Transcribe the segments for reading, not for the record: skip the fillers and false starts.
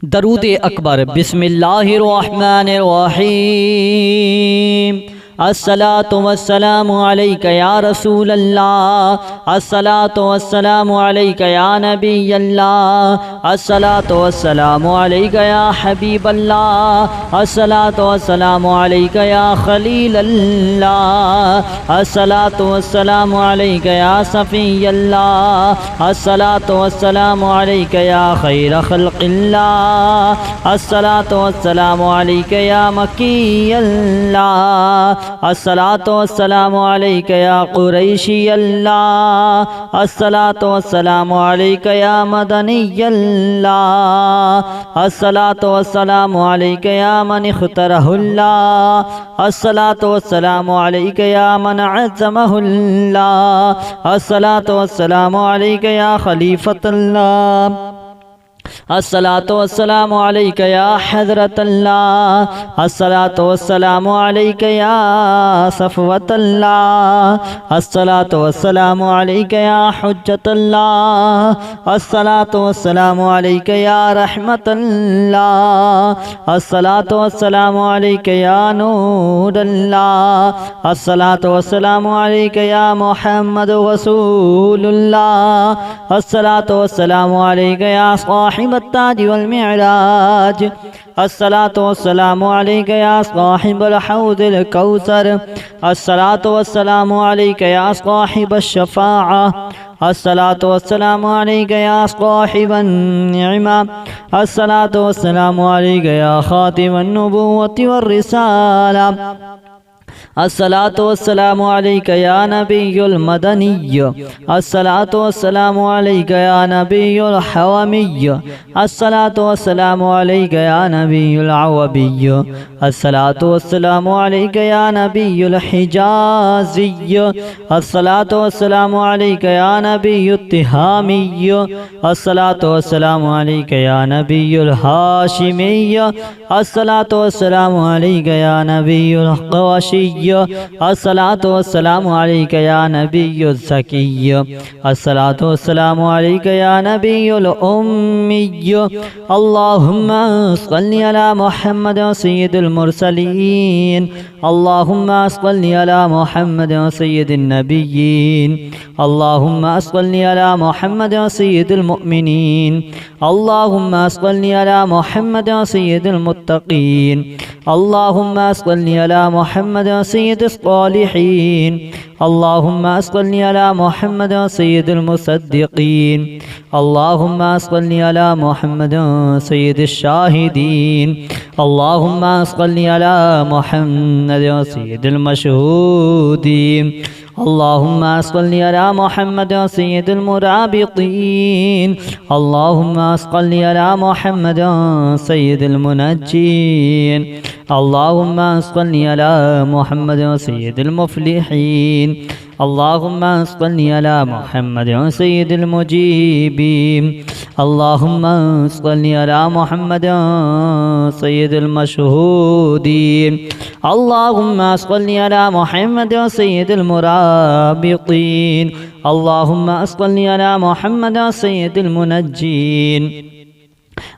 दरूद अकबर। बिस्मिल्लाहिर्रहमानिर्रहीम। अस्सलातु वस्सलामु अलैका या रसूल अल्लाह, अस्सलातु वस्सलामु अलैका या नबी अल्लाह, अस्सलातु वस्सलामु अलैका या हबीब अल्लाह, अस्सलातु वस्सलामु अलैका या खलील अल्लाह, अस्सलातु वस्सलामु अलैका या सफ़ी अल्लाह, अस्सलातु वस्सलामु अलैका या खैर खल्क़िल्लाह, अस्सलातु वस्सलामु अलैका या मकी अल्लाह, अस्सलातु वस्सलामु अलैका या कुरैशी अल्लाह, अस्सलातु वस्सलामु अलैका या मदनी अल्लाह, अस्सलातु वस्सलामु अलैका या मन इख्तरहुल्लाह, अस्सलातु वस्सलामु अलैका या मन अज़्ज़महुल्लाह, अस्सलातु वस्सलामु अलैका या खलीफतल्लाह, अस्सलातु वस्सलामु अलैका या हज़रतल्लाह, अस्सलातु वस्सलामु अलैका या सफ़वतल्लाह, अस्सलातु वस्सलामु अलैका या हुज्जतल्लाह, अस्सलातु वस्सलामु अलैका या रहमतल्लाह, अस्सलातु वस्सलामु अलैका या नूरल्लाह, अस्सलातु वस्सलामु अलैका या मुहम्मद रसूलुल्लाह, अस्सलातु वस्सलामु अलैका या साहिब ताज वल मिअराज, अस्सलातु वस्सलामु अलैका या साहिबल हौज़िल कौसर, अस्सलातु वस्सलामु अलैका या साहिबश शफ़ाअह, अस्सलातु वस्सलामु अलैका या साहिबन निअमा, अस्सलातु वस्सलामु अलैका या खातिमन नबुव्वति वर रिसाला, अस्सलातु वस्सलामु अलैका या नबियुल मदनिय्य, अस्सलातु वस्सलामु अलैका या नबियुल हवमिय्य, अस्सलातु वस्सलामु अलैका या नबियुल अवबिय्य, अस्सलातु वस्सलामु अलैका या नबियुल हिजाज़िय्य, अस्सलातु वस्सलामु अलैका या नबियुत तिहामिय्य, अस्सलातु वस्सलामु अलैका या नबियुल हाशिमिय्य, अस्सलातु वस्सलामु अलैका या नबियुल क़वाशिय्य, अस्सलातु वस्सलामु अलैका या नबियुल ज़किय्य, अस्सलातु वस्सलामु अलैका या नबियुल उम्मिय्य, अल्लाहुम्मा सल्लि अला मुहम्मद सय्यिदुल मुरसलीन, अल्लाहुम्मा सल्लि अला मुहम्मद सय्यिदिन नबिय्यीन, अल्लाहुम्मा सल्लि अला मुहम्मद सय्यिदुल मुअमिनीन, अल्लाहुम्मा सल्लि अला मुहम्मद सय्यिदुल मुत्तक़ीन, अल्लाहुम्मा सल्लि अला मुहम्मद सय्यिदिस सालिहीन, अल्लाहुम्मा सल्लि अला मुहम्मद सय्यिदिल मुसद्दिक़ीन, अल्लाहुम्मा सल्लि अला मुहम्मद सय्यिदिश शाहिदीन, अल्लाहुम्मा सल्लि अला मुहम्मद सय्यिदिल मशहूदीन, अल्लाहुम्मा सल्लि अला मुहम्मद सय्यिदिल मुराबितीन, अल्लाहुम्मा सल्लि अला मुहम्मद सय्यिदिल मुनज्जीन, अल्लाहुम्मा सल्लि अला मुहम्मद सय्यिदिल मुफ़्लिहीन, अल्लाहुम्मा सल्लि अला मुहम्मद सय्यिदिल मुजीबीन, अल्लाहुम्मा सल्लि अला मुहम्मद सय्यिदिल मशहूदीन, अल्लाहुम्मा सल्लि अला मुहम्मद सय्यिदिल मुराबितीन, अल्लाहुम्मा सल्लि अला मुहम्मद सय्यिदिल मुनज्जीन,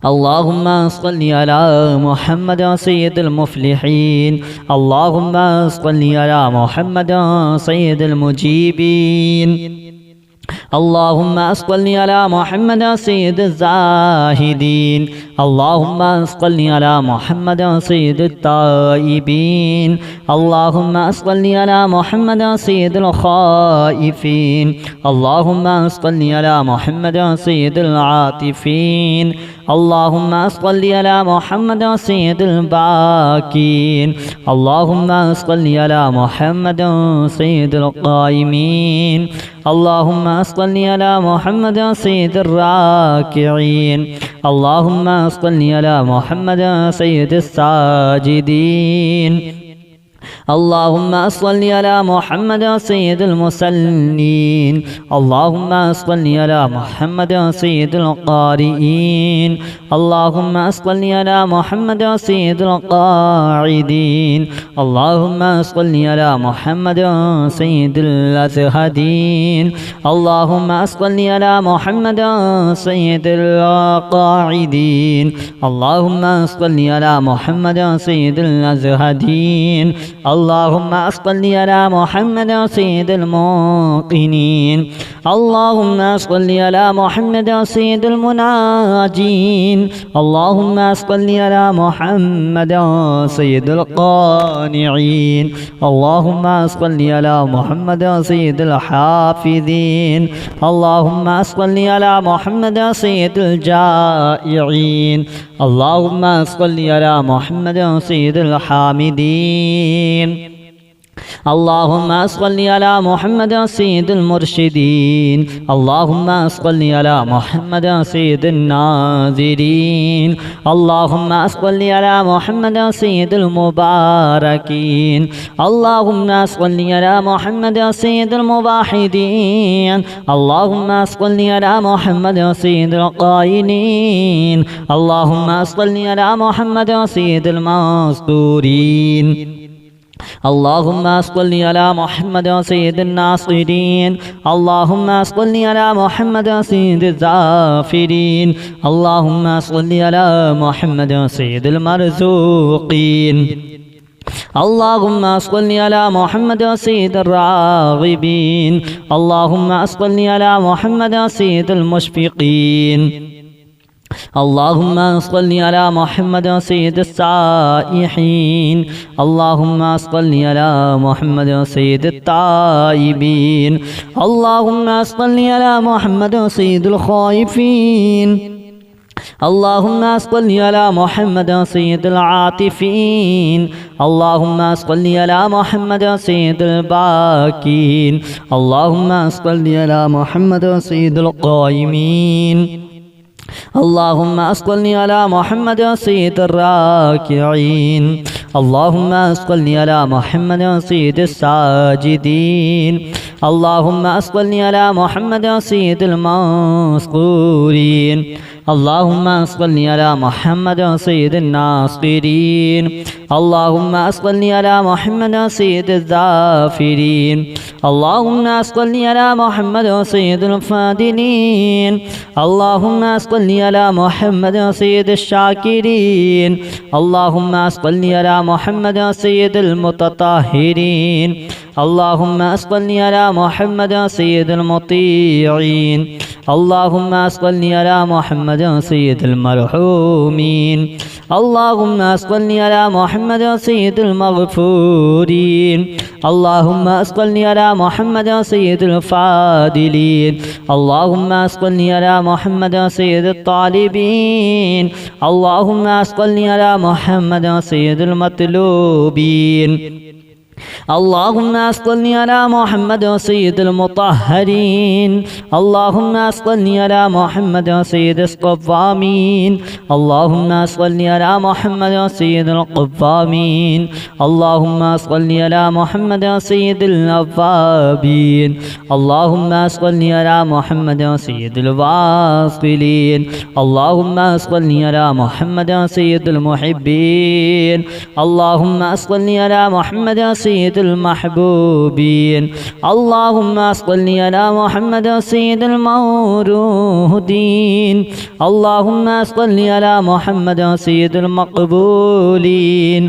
अल्लाहुम्मा सल्लि अला मुहम्मद सय्यिदिल मुफ़्लिहीन, अल्लाहुम्मा सल्लि अला मुहम्मद सय्यिदिल मुजीबीन, अल्लाहुम्मा सल्लि अला मुहम्मद सय्यिदिज़ ज़ाहिदीन, अल्लाहुम्मा सल्लि अला मुहम्मद सय्यिदित ताइबीन, अल्लाहुम्मा सल्लि अला मुहम्मद सय्यिदिल खाइफीन, अल्लाहुम्मा सल्लि अला मुहम्मद सय्यिदिल आतिफीन, अल्लाहुम्मा सल्लि अला मुहम्मद सय्यिदिल बाकीन, अल्लाहुम्मा सल्लि अला मुहम्मद सय्यिदिल क़ाइमीन, अल्लाहुम्मा सल्लि अला मुहम्मद सय्यिदिर राकिईन, अल्लाहुम्मा सल्लि अला मुहम्मद सय्यिदिस साजिदीन, اللهم صل على محمد سيد المصلين. اللهم صل على محمد سيد القارئين. اللهم صل على محمد سيد القاعدين. اللهم صل على محمد سيد الأزهدين. اللهم صل على محمد سيد القاعدين. اللهم صل على محمد سيد الأزهدين. اللهم صل على محمد سيد الموقنين. اللهم صل على محمد سيد المناجين. اللهم صل على محمد سيد القانعين. اللهم صل على محمد سيد الحافظين. اللهم صل على محمد سيد الجائعين. اللهم صل على محمد سيد الحامدين. اللهم صل على محمد سيد المرشدين. اللهم صل على محمد سيد الناظرين. اللهم صل على محمد سيد المباركين. اللهم صل على محمد سيد الموحدين. اللهم صل على محمد سيد القائلين. اللهم صل على محمد سيد المستورين. اللهم صل على محمد سيد الناصرين. اللهم صل على محمد سيد الزافرين. اللهم صل على محمد سيد المرزوقين. اللهم صل على محمد سيد الراغبين. اللهم صل على محمد سيد المشفقين. اللهم صل على محمد سيد السائحين. اللهم صل على محمد سيد التائبين. اللهم صل على محمد سيد الخائفين. اللهم صل على محمد سيد العاطفين. اللهم صل على محمد سيد الباكين. اللهم صل على محمد سيد القائمين. اللهم صل على محمد سيد الراكعين. اللهم صل على محمد سيد الساجدين. اللهم صل على محمد سيد المذكورين. اللهم صل على محمد سيد الناصرين. اللهم صل على محمد سيد الذافرين. اللهم صل على محمد سيد الفاضلين. اللهم صل على محمد سيد الشاكرين. اللهم صل على محمد سيد المتطهرين. اللهم صل على محمد سيد المطيعين. اللهم صل على محمد سيد المرحومين. اللهم صل على محمد سيد المغفورين. اللهم صل على محمد سيد الفاضلين. اللهم صل على محمد سيد الطالبين. اللهم صل على محمد سيد المطلوبين. اللهم صل على محمد سيد المطهرين. اللهم صل على محمد سيد الصوامين. اللهم صل على محمد سيد القوامين. اللهم صل على محمد سيد الأوابين. اللهم صل على محمد سيد الواصلين. اللهم صل على محمد سيد المحبين. اللهم صل على محمد سيد المحبوبين. اللهم صل على محمد سيد المورودين. اللهم صل على محمد سيد المقبولين.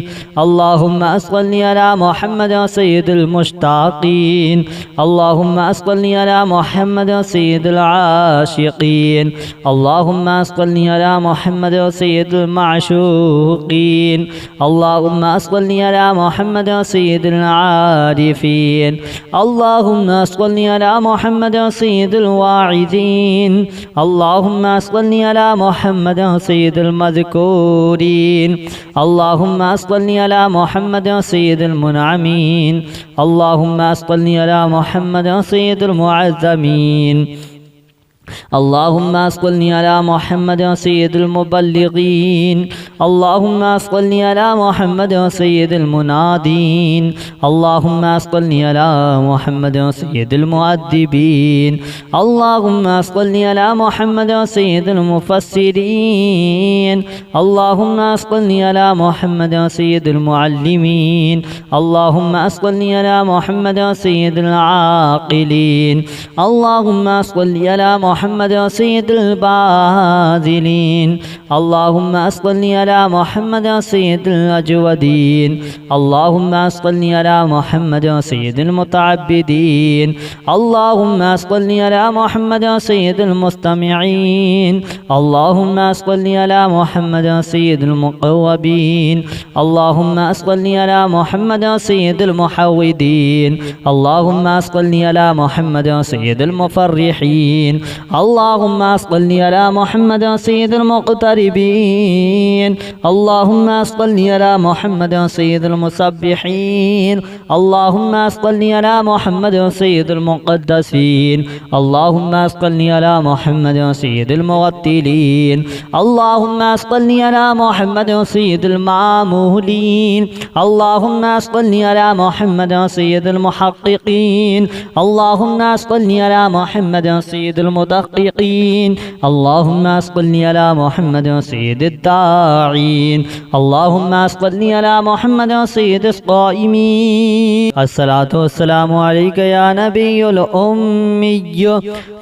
اللهم صل على محمد سيد المشتاقين. اللهم صل على محمد سيد العاشقين. اللهم صل على محمد سيد المعشوقين. اللهم صل على محمد سيد العارفين. اللهم صل على محمد سيد الواعظين. اللهم صل على محمد سيد المذكورين. اللهم صل على محمد سيد المنعمين. اللهم صل على محمد سيد المعظمين. اللهم صل على محمد سيد المبلغين. اللهم صل على محمد سيد المنادين اللهم صل على محمد سيد المؤدبين اللهم صل على محمد سيد المفسرين اللهم صل على محمد سيد المعلمين اللهم صل على محمد سيد العاقلين اللهم صل على محمد سيد الباذلين اللهم صل على محمد سيد الأجودين اللهم صل على محمد سيد المتعبدين اللهم صل على محمد سيد المستمعين اللهم صل على محمد سيد المقوبين اللهم صل على محمد سيد المحودين اللهم صل على محمد سيد المفرحين اللهم صل على محمد سيد المقتربين اللهم صل على محمد سيد المسبحين اللهم صل على محمد سيد المقدسين اللهم صل على محمد سيد المغتلين اللهم صل على محمد سيد المعمولين اللهم صل على محمد سيد المحققين اللهم صل على محمد سيد المدققين اللهم صل على محمد سيد الداعين اللهم صل على محمد سيد القائمين الصلاة والسلام عليك يا نبي الأمي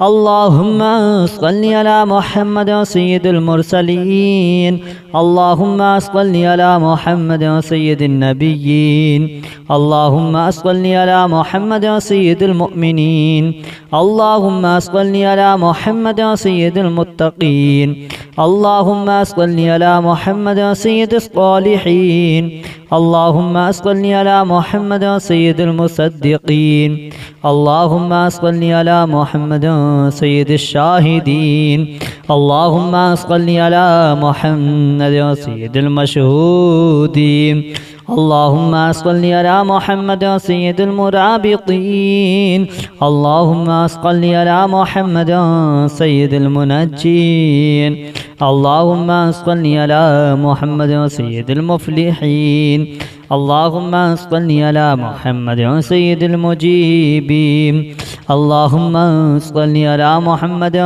اللهم صل على محمد سيد المرسلين اللهم صل على محمد سيد النبيين اللهم صل على محمد سيد المؤمنين اللهم صل على محمد سيد المتقين اللهم صل على محمد سيد الصالحين اللهم صل على محمد سيد المصدقين اللهم صل على محمد سيد الشاهدين اللهم صل على محمد سيد المشهودين اللهم صل على محمد سيد المرابطين اللهم صل على محمد سيد المنجين اللهم صل على محمد سيد المفلحين اللهم صل على محمد سيد المجيبين اللهم صل على محمد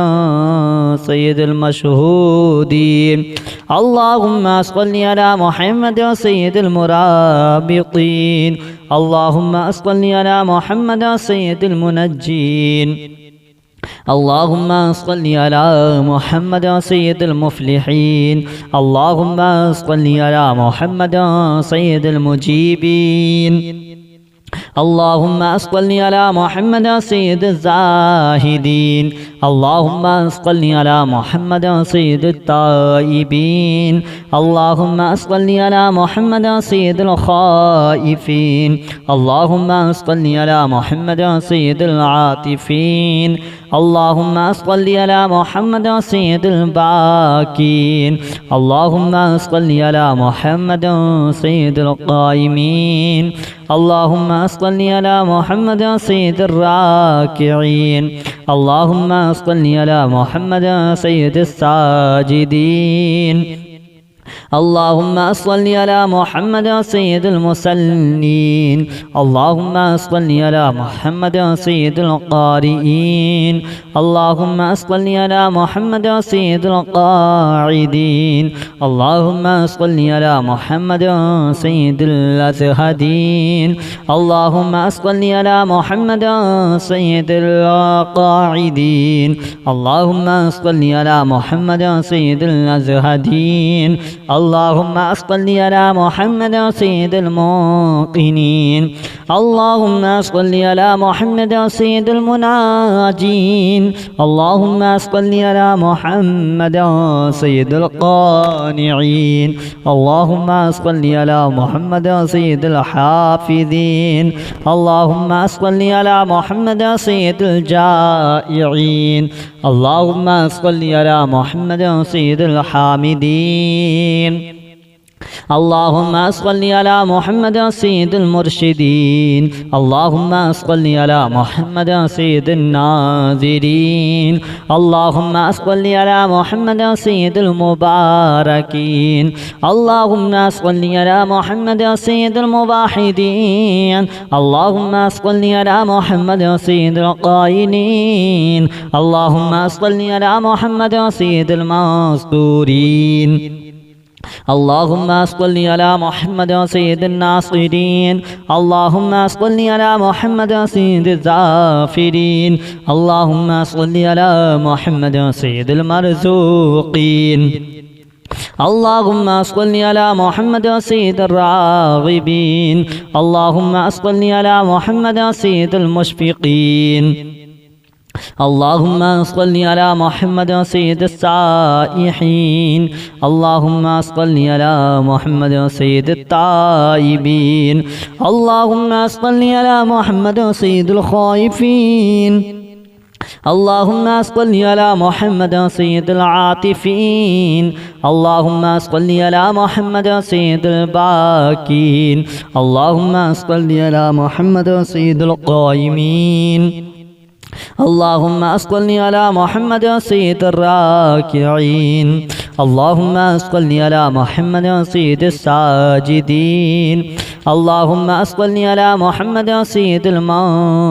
سيد المشهودين اللهم صل على محمد سيد المرابطين اللهم صل على محمد سيد المنجين اللهم صل على محمد سيد المفلحين اللهم صل على محمد سيد المجيبين اللهم صل على محمد سيد الزاهدين اللهم صل على محمد سيد التائبين اللهم صل على محمد سيد الخائفين اللهم صل على محمد سيد العاطفين اللهم صل على محمد سيد الباكين اللهم صل على محمد سيد القائمين اللهم صل على محمد سيد الراكعين اللهم صل على محمد سيد الساجدين اللهم صل على محمد سيد المصلين اللهم صل على محمد سيد القارئين اللهم صل على محمد سيد القاعدين اللهم صل على محمد سيد الأزهدين اللهم صل على محمد سيد القاعدين اللهم صل على محمد سيد الأزهدين اللهم صل على محمد سيد الموقنين اللهم صل على محمد سيد المناجين اللهم صل على محمد سيد القانعين اللهم صل على محمد سيد الحافظين اللهم صل على محمد سيد الجائعين اللهم صل على محمد سيد الحامدين اللهم صل على محمد سيد المرشدين اللهم صل على محمد سيد الناظرين اللهم صل على محمد سيد المباركين اللهم صل على محمد سيد الموحدين اللهم صل على محمد سيد القائلين اللهم صل على محمد سيد المستورين اللهم صل على محمد سيد الناصرين اللهم صل على محمد سيد الزافرين اللهم صل على محمد سيد المرزوقين اللهم صل على محمد سيد الراغبين اللهم صل على محمد سيد المشفقين اللهم صل على محمد سيد السائحين اللهم صل على محمد سيد التائبين اللهم صل على محمد سيد الخائفين اللهم صل على محمد سيد العاطفين اللهم صل على محمد سيد الباكين اللهم صل على محمد سيد القائمين اللهم صل على محمد سيد الراكعين اللهم صل على محمد سيد الساجدين اللهم صل على محمد سيد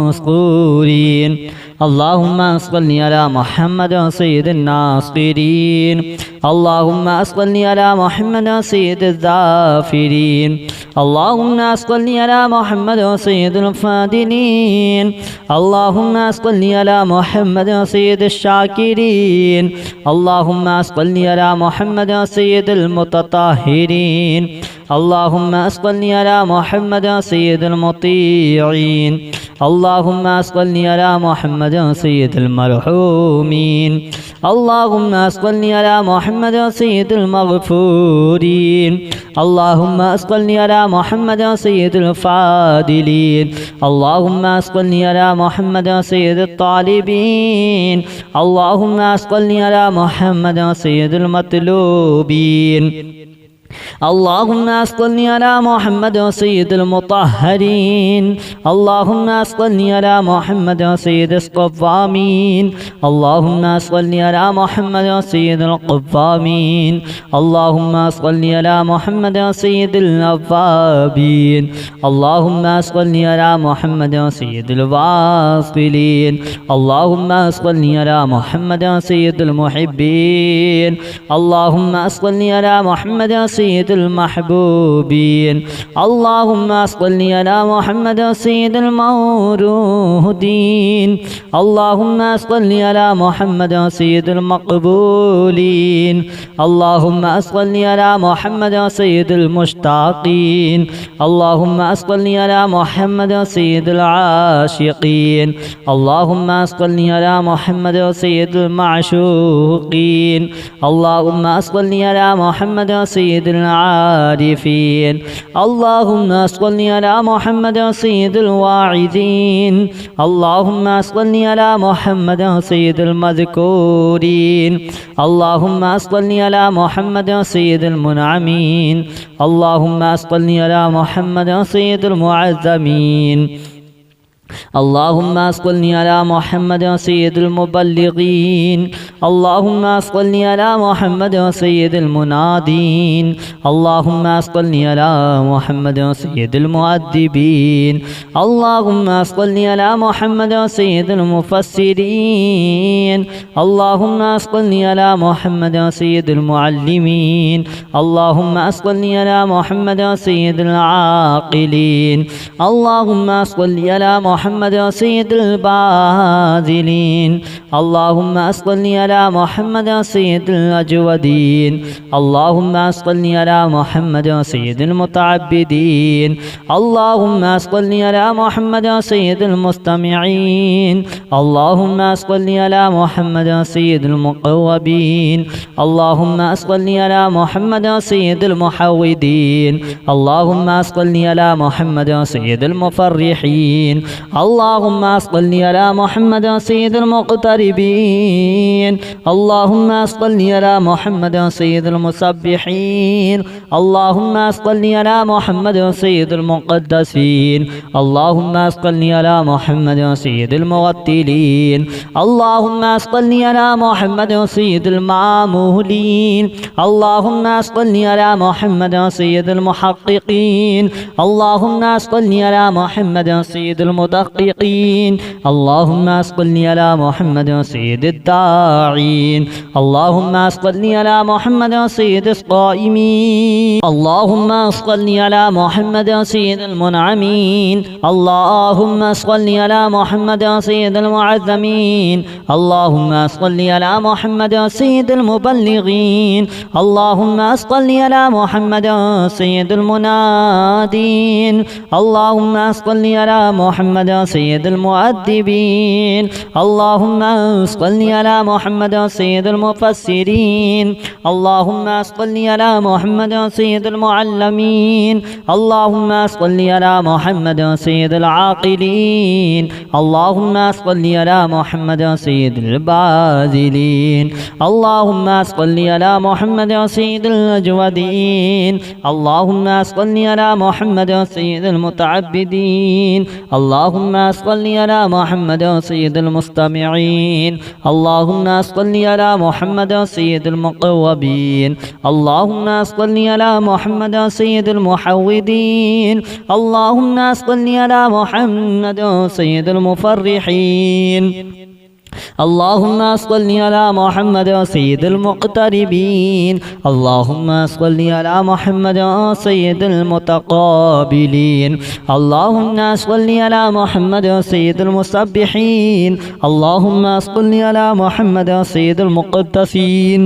المذكورين اللهم صل على محمد سيد الناصرين اللهم صل على محمد سيد الذافرين اللهم صل على محمد سيد الفاضلين اللهم صل على محمد سيد الشاكرين اللهم صل على محمد سيد المتطهرين اللهم صل على محمد سيد المطيعين اللهم صل على محمد سيد المرحومين اللهم صل على محمد سيد المغفورين اللهم صل على محمد سيد الفاضلين اللهم صل على محمد سيد الطالبين اللهم صل على محمد سيد المطلوبين اللهم صل على محمد سيد المطهرين اللهم صل على محمد سيد الصوامين اللهم صل على محمد سيد القوامين اللهم صل على محمد سيد الأوابين اللهم صل على محمد سيد الواصلين اللهم صل على محمد سيد المحبين اللهم صل على محمد سيد المحبوبين اللهم صل على محمد سيد المورودين اللهم صل على محمد سيد المقبولين اللهم صل على محمد سيد المشتاقين اللهم صل على محمد سيد العاشقين اللهم صل على محمد سيد المعشوقين اللهم صل على محمد سيد العارفين اللهم صل على محمد سيد الواعظين اللهم صل على محمد سيد المذكورين اللهم صل على محمد سيد المنعمين اللهم صل على محمد سيد المعظمين اللهم صل على محمد سيد المبلغين اللهم صل على محمد سيد المنادين اللهم صل على محمد سيد المؤدبين اللهم صل على محمد سيد المفسرين اللهم صل على محمد سيد المعلمين اللهم صل على محمد سيد العاقلين اللهم صل على محمد سيد الباذلين اللهم صل على محمد سيد الأجودين اللهم صل على محمد سيد المتعبدين اللهم صل على محمد سيد المستمعين اللهم صل على محمد سيد المقوبين اللهم صل على محمد سيد المحودين اللهم صل على محمد سيد المفرحين اللهم صل على محمد سيد المقتربين اللهم صل على محمد سيد المسبحين اللهم صل على محمد سيد المقدسين اللهم صل على محمد سيد المرتلين اللهم صل على محمد سيد المعمولين اللهم صل على محمد سيد المحققين اللهم صل على محمد سيد المدققين اللهم صل على محمد سيد الداعين اللهم صل على محمد سيد القائمين اللهم صل على محمد سيد المنعمين اللهم صل على محمد سيد المعظمين اللهم صل على محمد سيد المبلغين اللهم صل على محمد سيد المنادين اللهم صل على محمد سيد المؤدبين اللهم صل على محمد سيد المفسرين اللهم صل على محمد سيد المعلمين اللهم صل على محمد سيد العاقلين اللهم صل على محمد سيد الباذلين اللهم صل على محمد سيد الأجودين اللهم صل على محمد سيد المتعبدين اللهم صل على محمد سيد المستمعين اللهم صل على محمد سيد المقوبين اللهم صل على محمد سيد المحودين اللهم صل على محمد سيد المفرحين اللهم صل على محمد سيد المقتربين اللهم صل على محمد سيد المتقابلين اللهم صل على محمد سيد المسبحين اللهم صل على محمد سيد المقدسين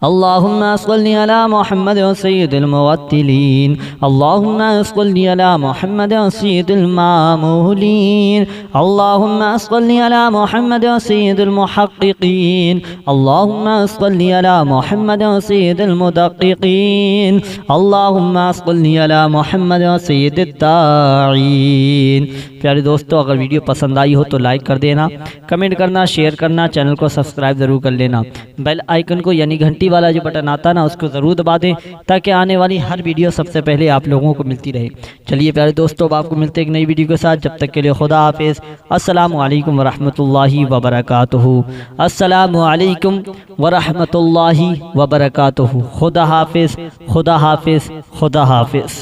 اللهم صل على محمد سيد المرتلين اللهم صل على محمد سيد المعمولين اللهم صل على محمد سيد المحققين اللهم صل على محمد سيد المدققين اللهم صل على محمد سيد الداعين। प्यारे दोस्तों, अगर वीडियो पसंद आई हो तो लाइक कर देना, कमेंट करना, शेयर करना, चैनल को सब्सक्राइब ज़रूर कर लेना। बेल आइकन को यानी घंटी वाला जो बटन आता है ना, उसको ज़रूर दबा दें ताकि आने वाली हर वीडियो सबसे पहले आप लोगों को मिलती रहे। चलिए प्यारे दोस्तों, अब आपको मिलते हैं एक नई वीडियो के साथ। जब तक के लिए खुदा हाफिज़। अस्सलामु अलैकुम वरहमतुल्लाहि वबरकातुहू। अस्सलामु अलैकुम वरहमतुल्लाहि वबरकातुहू। खुदा हाफिज़, खुदा हाफिज़, खुदा हाफिज़।